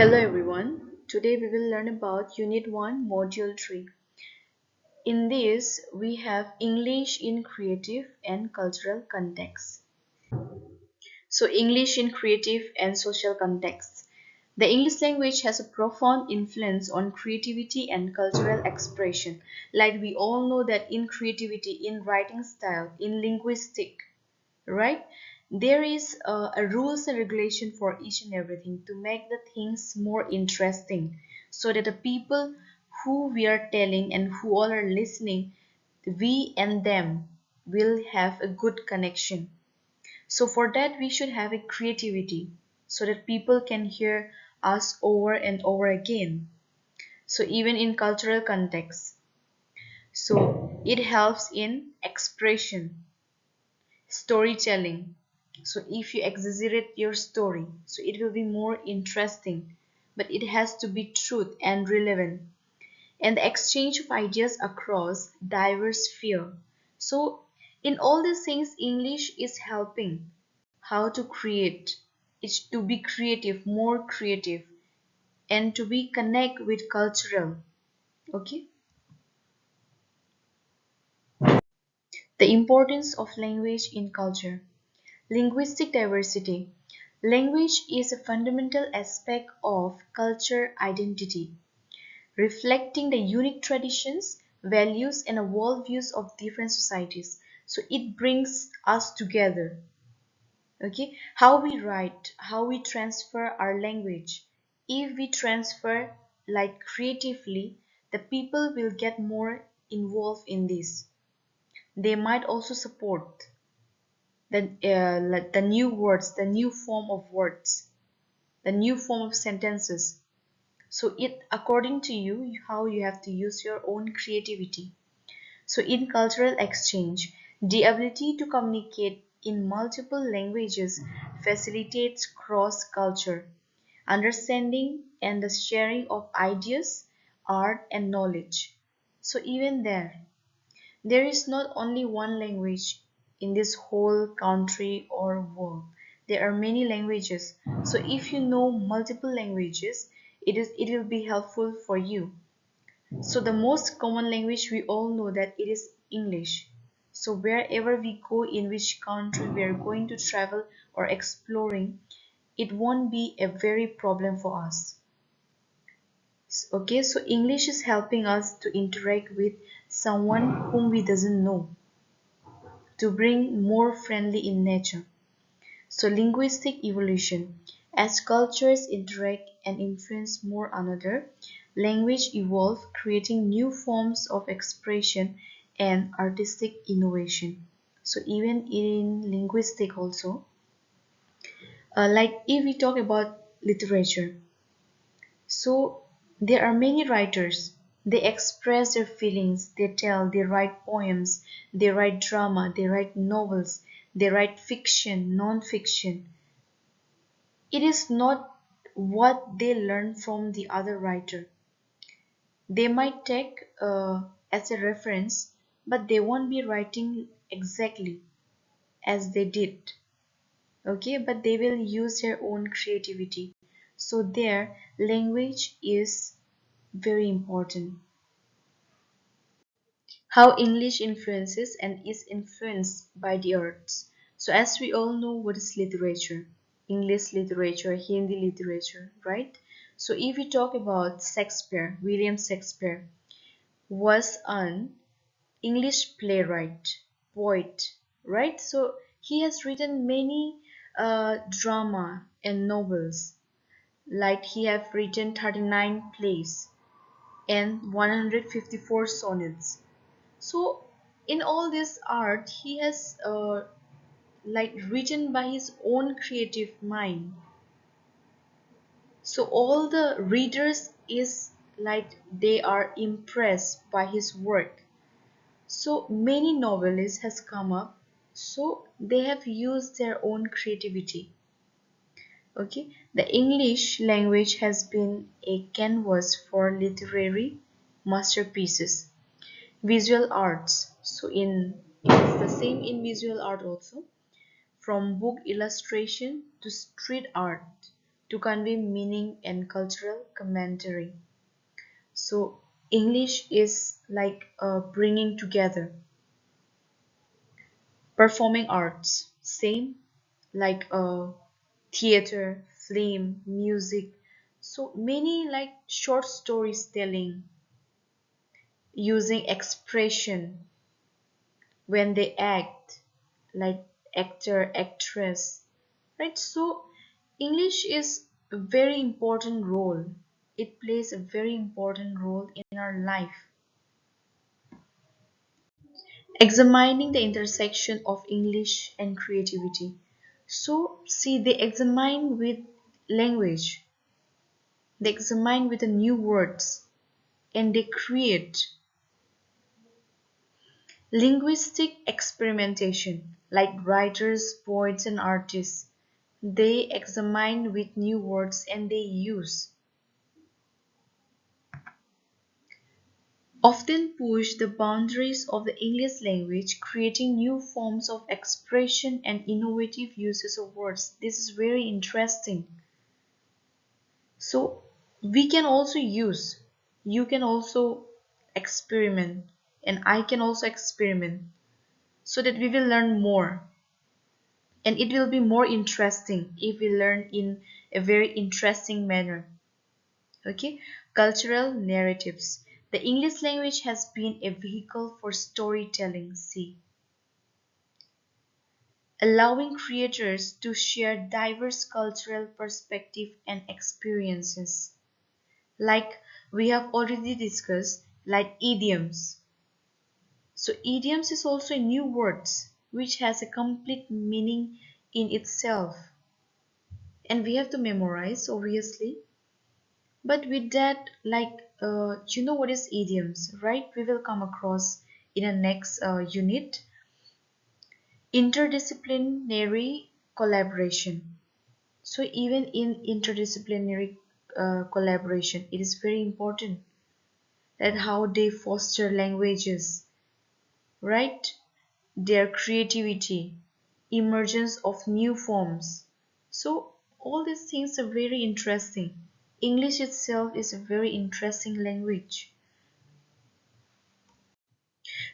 Hello everyone. Today we will learn about Unit 1 Module 3. In this we have English in creative and cultural context. So English in creative and social context. The English language has a profound influence on creativity and cultural expression. Like we all know that in creativity, in writing style, in linguistic, right, there is a rules and regulation for each and everything to make the things more interesting so that the people who we are telling and who all are listening, we and them will have a good connection. So for that we should have a creativity so that people can hear us over and over again. So even in cultural context, so it helps in expression, storytelling. So if you exaggerate your story, so it will be more interesting, but it has to be truth and relevant, and the exchange of ideas across diverse sphere. So in all these things English is helping how to create, it's to be creative, more creative, and to be connect with cultural. Okay, the importance of language in culture. Linguistic diversity. Language is a fundamental aspect of culture identity, reflecting the unique traditions, values, and worldviews of different societies. So it brings us together. Okay, how we write, how we transfer our language. If we transfer like creatively, the people will get more involved in this. They might also support the new words, the new form of words, the new form of sentences. So it according to you how you have to use your own creativity. So in cultural exchange, the ability to communicate in multiple languages facilitates cross culture understanding and the sharing of ideas, art, and knowledge. So even there is not only one language in this whole country or world. There are many languages. So if you know multiple languages, it will be helpful for you. So the most common language we all know that it is English. So wherever we go, in which country we are going to travel or exploring, it won't be a very problem for us. Okay, so English is helping us to interact with someone whom we doesn't know, to bring more friendly in nature. So linguistic evolution. As cultures interact and influence more another, language evolve, creating new forms of expression and artistic innovation. So even in linguistic also, like if we talk about literature, so there are many writers. They express their feelings, they tell, they write poems, they write drama, they write novels, they write fiction, non-fiction. It is not what they learn from the other writer. They might take as a reference, but they won't be writing exactly as they did. Okay, but they will use their own creativity. So their language is very important. How English influences and is influenced by the arts. So as we all know what is literature, English literature, Hindi literature, right? So if we talk about Shakespeare, William Shakespeare was an English playwright, poet, right? So he has written many drama and novels. Like he have written 39 plays and 154 sonnets. So in all this art he has like written by his own creative mind. So all the readers is like they are impressed by his work. So many novelists has come up, so they have used their own creativity. Okay, the English language has been a canvas for literary masterpieces. Visual arts, so in it's the same in visual art also, from book illustration to street art, to convey meaning and cultural commentary. So English is like bringing together performing arts, same like theater, film, music. So many like short stories telling, using expression when they act, like actor, actress, right? So English is a very important role. It plays a very important role in our life. Examining the intersection of English and creativity. So, see, they examine with language, they examine with the new words, and they create linguistic experimentation, like writers, poets, and artists. They examine with new words and they use, often push the boundaries of the English language, creating new forms of expression and innovative uses of words. This is very interesting. So we can also use, you can also experiment, and I can also experiment so that we will learn more. And it will be more interesting if we learn in a very interesting manner. Okay, cultural narratives. The English language has been a vehicle for storytelling, see, allowing creators to share diverse cultural perspective and experiences. Like we have already discussed, like idioms. So idioms is also a new words which has a complete meaning in itself. And we have to memorize, obviously. But with that, like, you know what is idioms, right? We will come across in a next unit. Interdisciplinary collaboration. So even in interdisciplinary collaboration, it is very important that how they foster languages, right? Their creativity, emergence of new forms. So all these things are very interesting. English itself is a very interesting language.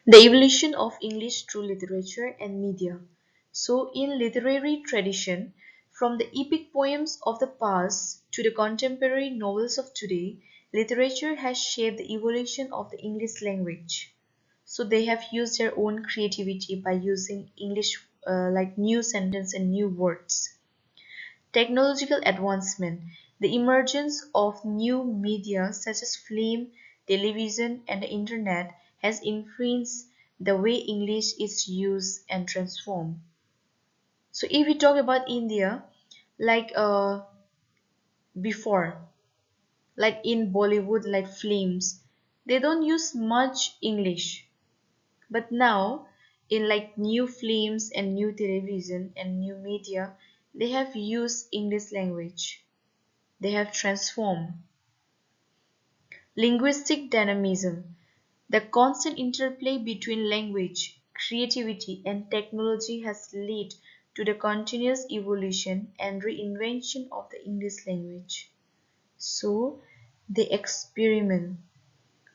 The evolution of English through literature and media. So in literary tradition, from the epic poems of the past to the contemporary novels of today, literature has shaped the evolution of the English language. So they have used their own creativity by using English like new sentence and new words. Technological advancement. The emergence of new media such as film, television, and the internet has influenced the way English is used and transformed. So if we talk about India, like before, like in Bollywood, like films, they don't use much English. But now, in like new films and new television and new media, they have used English language. They have transformed. Linguistic dynamism. The constant interplay between language, creativity, and technology has led to the continuous evolution and reinvention of the English language. So, they experiment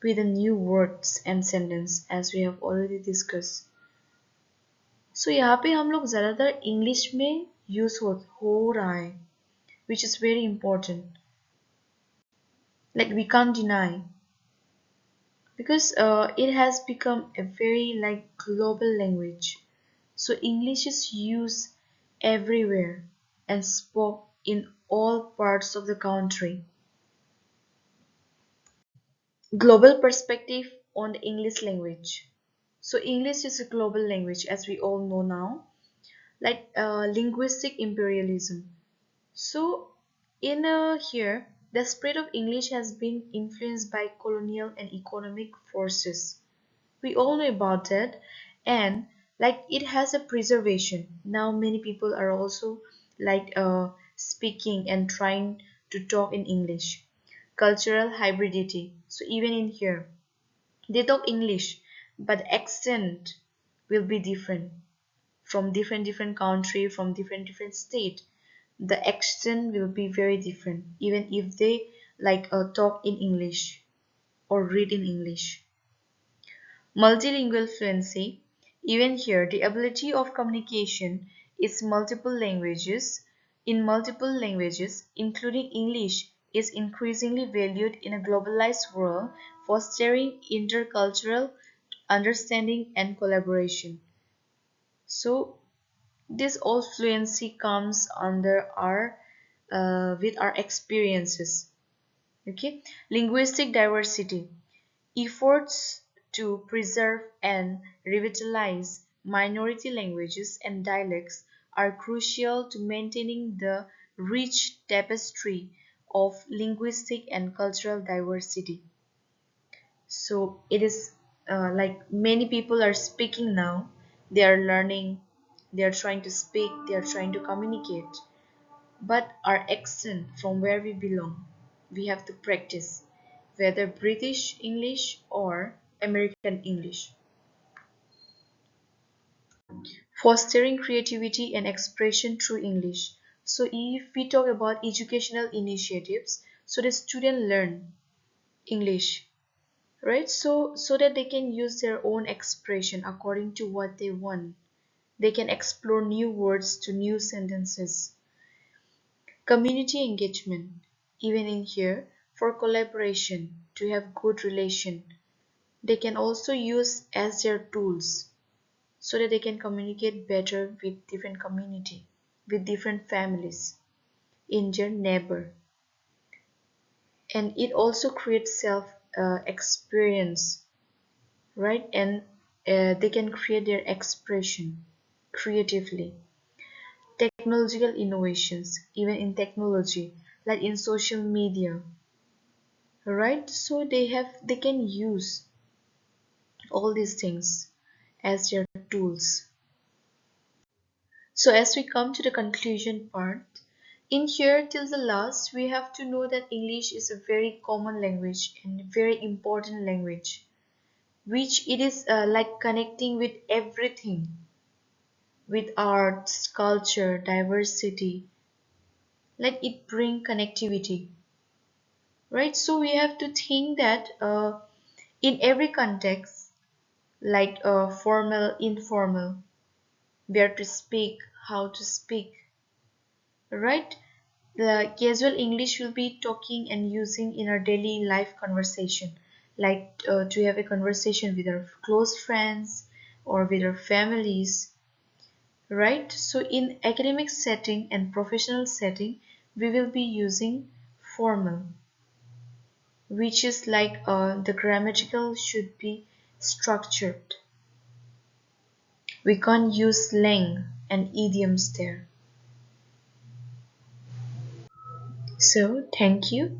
with the new words and sentences as we have already discussed. सो यहाँ पे हम लोग ज़्यादातर English में use हो रहा है which is very important. Like we can't deny because it has become a very like global language. So English is used everywhere and spoke in all parts of the country. Global perspective on the English language. So English is a global language as we all know now. Like linguistic imperialism. So, in here, the spread of English has been influenced by colonial and economic forces. We all know about that, and like it has a preservation. Now, many people are also like speaking and trying to talk in English. Cultural hybridity. So, even in here, they talk English, but accent will be different from different country, from different state. the accent will be very different, even if they talk in English or read in English. Multilingual fluency. Even here, the ability of communication is multiple languages, including English, is increasingly valued in a globalized world, fostering intercultural understanding and collaboration. So, this all fluency comes under our with our experiences. Okay, linguistic diversity. Efforts to preserve and revitalize minority languages and dialects are crucial to maintaining the rich tapestry of linguistic and cultural diversity. So it is many people are speaking now, they are learning, they are trying to speak, they are trying to communicate. But our accent from where we belong, we have to practice, whether British English or American English. Fostering creativity and expression through English. So if we talk about educational initiatives, so the student learn English, right? So that they can use their own expression according to what they want. They can explore new words to new sentences. Community engagement, even in here, for collaboration, to have good relation. They can also use as their tools so that they can communicate better with different community, with different families, in their neighbor. And it also creates self experience, right? And they can create their expression creatively. Technological innovations, even in technology, like in social media, right? So they can use all these things as their tools. So as we come to the conclusion part, in here till the last, we have to know that English is a very common language and very important language, which it is connecting with everything, with arts, culture, diversity, like it bring connectivity, right? So we have to think that in every context, formal, informal, where to speak, how to speak, right? The casual English will be talking and using in our daily life conversation, to have a conversation with our close friends or with our families, right? So in academic setting and professional setting, we will be using formal, which is the grammatical should be structured. We can't use slang and idioms there. So thank you.